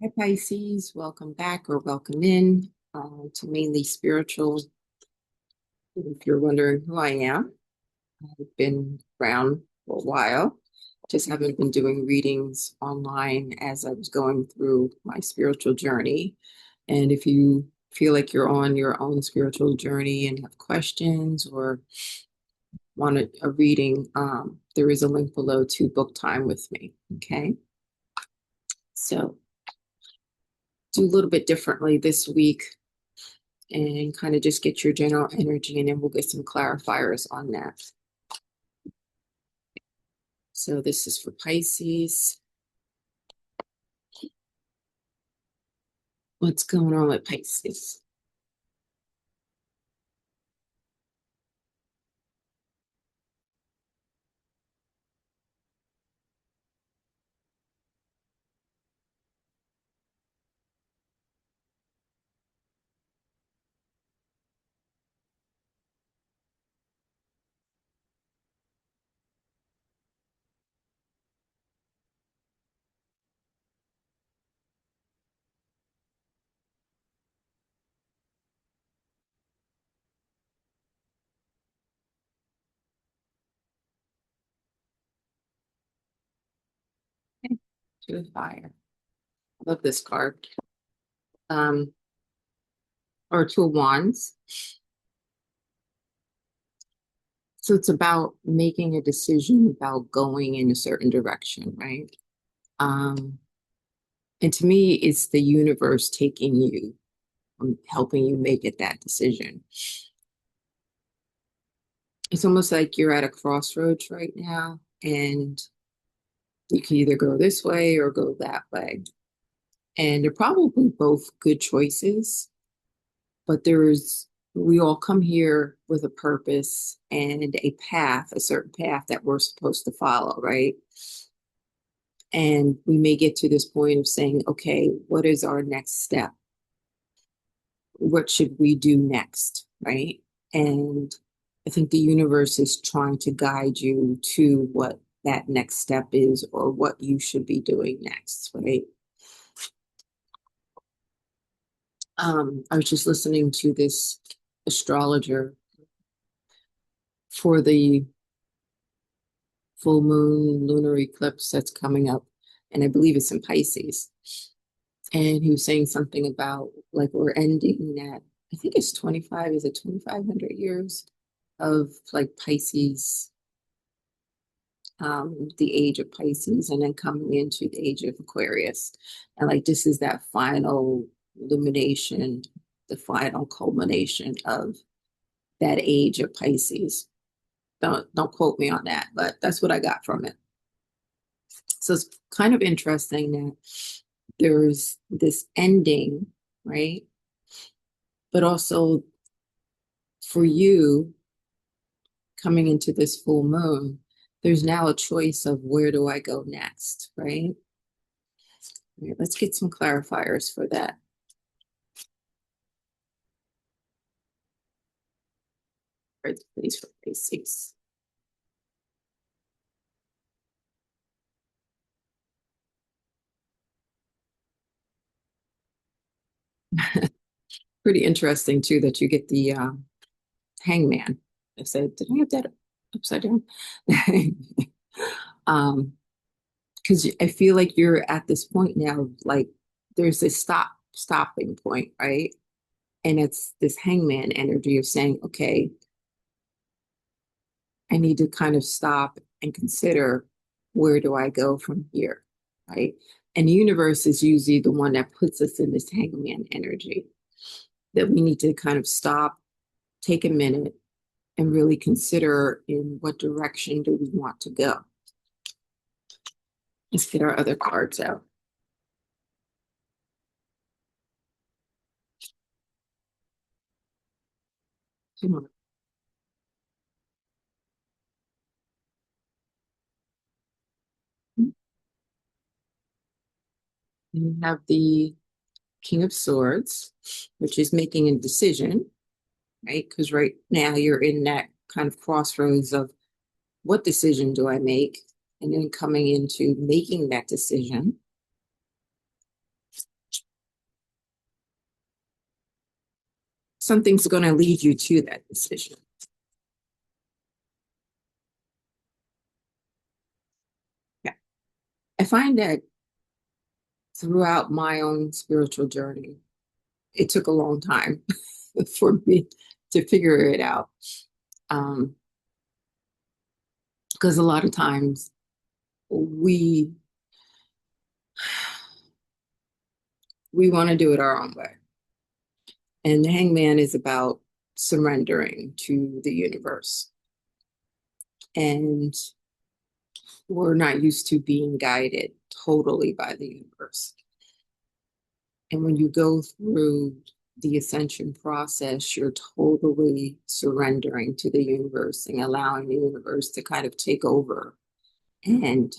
Hi Pisces, welcome back or welcome in to Mainly Spiritual. If you're wondering who I am, I've been around for a while. Just haven't been doing readings online as I was going through my spiritual journey. And if you feel like you're on your own spiritual journey and have questions or want a reading, there is a link below to book time with me. Okay. So do a little bit differently this week and kind of just get your general energy, and then we'll get some clarifiers on that. So this is for Pisces. What's going on with Pisces? Okay. Two of Fire. I love this card. Um, or Two of Wands. So it's about making a decision about going in a certain direction, right? Um, and to me, it's the universe taking you, helping you make it that decision. It's almost like you're at a crossroads right now, and you can either go this way or go that way. And they're probably both good choices, but we all come here with a purpose and a path, a certain path that we're supposed to follow, right? And we may get to this point of saying, okay, what is our next step? What should we do next, right? And I think the universe is trying to guide you to what that next step is or what you should be doing next, right? I was just listening to this astrologer for the full moon lunar eclipse that's coming up, and I believe it's in Pisces. And he was saying something about like we're ending that, I think it's 25, is it 2,500 years of like Pisces, the age of Pisces, and then coming into the age of Aquarius. And like this is that final illumination, the final culmination of that age of Pisces. Don't quote me on that, but that's what I got from it. So it's kind of interesting that there's this ending, right? But also for you coming into this full moon, there's now a choice of where do I go next, right? All right, let's get some clarifiers for that. Right, please, for Pisces. Pretty interesting too that you get the hangman. I said, did I have that upside down? Because I feel like you're at this point now, like there's this stopping point, right? And it's this hangman energy of saying, okay, I need to kind of stop and consider, where do I go from here, right? And the universe is usually the one that puts us in this hangman energy, that we need to kind of stop, take a minute, and really consider in what direction do we want to go. Let's get our other cards out. Come on. You have the King of Swords, which is making a decision, right? Because right now you're in that kind of crossroads of what decision do I make? And then coming into making that decision. something's going to lead you to that decision. Yeah. I find that throughout my own spiritual journey, it took a long time for me to figure it out. Because a lot of times we want to do it our own way. And the hangman is about surrendering to the universe. And we're not used to being guided totally by the universe. And when you go through the ascension process, you're totally surrendering to the universe and allowing the universe to kind of take over and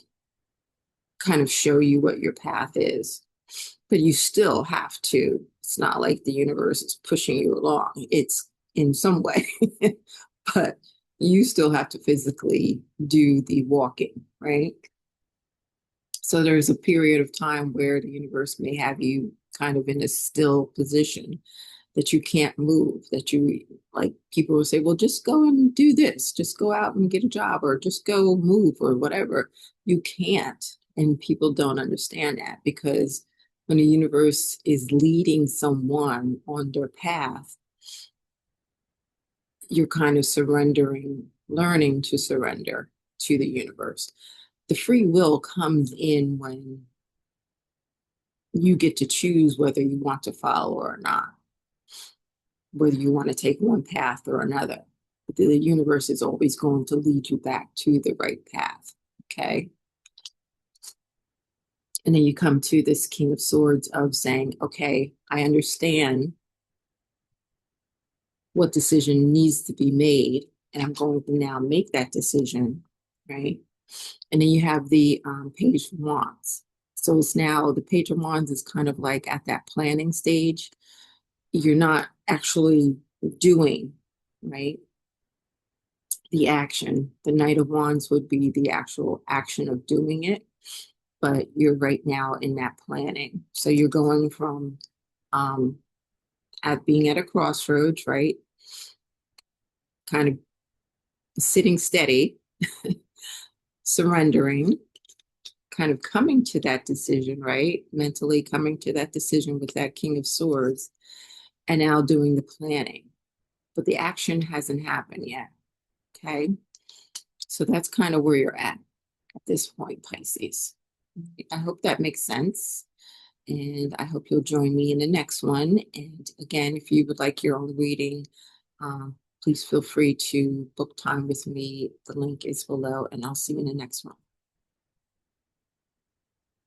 kind of show you what your path is. But you still have to, it's not like the universe is pushing you along. It's in some way, but you still have to physically do the walking, right? So there's a period of time where the universe may have you kind of in a still position that you can't move, that you, like, people will say, well, just go and do this, just go out and get a job, or just go move or whatever. You can't. And people don't understand that, because when the universe is leading someone on their path, you're kind of surrendering, learning to surrender to the universe. The free will comes in when you get to choose whether you want to follow or not, whether you want to take one path or another. But the universe is always going to lead you back to the right path, okay? And then you come to this King of Swords of saying, okay, I understand what decision needs to be made, and I'm going to now make that decision, right? And then you have the Page of Wands. So it's now, the Page of Wands is kind of like at that planning stage. You're not actually doing, right, the action. The Knight of Wands would be the actual action of doing it, but you're right now in that planning. So you're going from at being at a crossroads, right? Kind of sitting steady, surrendering, kind of coming to that decision, right? Mentally coming to that decision with that King of Swords, and now doing the planning. But the action hasn't happened yet, okay? So that's kind of where you're at this point, Pisces. I hope that makes sense. And I hope you'll join me in the next one. And again, if you would like your own reading, please feel free to book time with me. The link is below, and I'll see you in the next one.